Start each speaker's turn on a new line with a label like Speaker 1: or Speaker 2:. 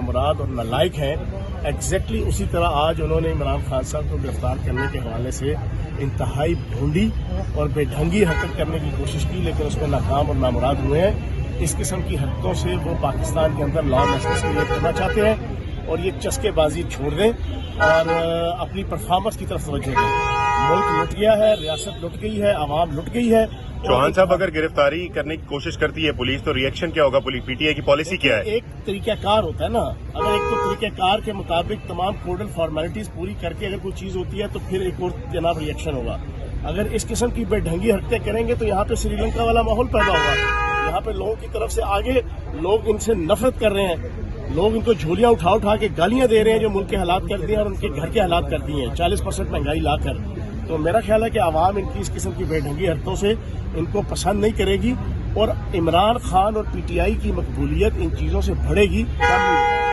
Speaker 1: نامراد اور نالائق ہیں، ایگزیکٹلی اسی طرح آج انہوں نے عمران خان صاحب کو گرفتار کرنے کے حوالے سے انتہائی بھونڈی اور بے ڈھنگی حرکت کرنے کی کوشش کی، لیکن اس میں ناکام اور نامراد ہوئے ہیں۔ اس قسم کی حرکتوں سے وہ پاکستان کے اندر لا ایسٹس کریٹ کرنا چاہتے ہیں اور یہ چسکے بازی چھوڑ دیں اور اپنی پرفارمنس کی طرف توجہ دیں۔ ملک لٹ گیا ہے، ریاست لٹ گئی ہے، عوام لٹ گئی ہے۔
Speaker 2: چوہان صاحب اگر گرفتاری کرنے کی کوشش کرتی ہے پولیس تو ری ایکشن کیا ہوگا؟ پی ٹی آئی کی پالیسی کیا ہے؟
Speaker 1: ایک طریقہ کار ہوتا ہے نا، اگر ایک تو طریقہ کار کے مطابق تمام کوڈل فارمیلٹیز پوری کر کے اگر کوئی چیز ہوتی ہے تو پھر ایک اور جناب ری ایکشن ہوگا۔ اگر اس قسم کی بے ڈھنگی حرکتیں کریں گے تو یہاں پہ سری لنکا والا ماحول پیدا ہوگا۔ یہاں پہ لوگوں کی طرف سے آگے لوگ ان سے نفرت کر رہے ہیں، لوگ ان کو جھولیاں اٹھا اٹھا کے گالیاں دے رہے ہیں جو ملک کے حالات کر دیے اور ان کے گھر کے حالات کر دیے ہیں 40% مہنگائی لا کر۔ تو میرا خیال ہے کہ عوام ان کی اس قسم کی بے ڈھنگی حرکتوں سے ان کو پسند نہیں کرے گی اور عمران خان اور پی ٹی آئی کی مقبولیت ان چیزوں سے بڑھے گی۔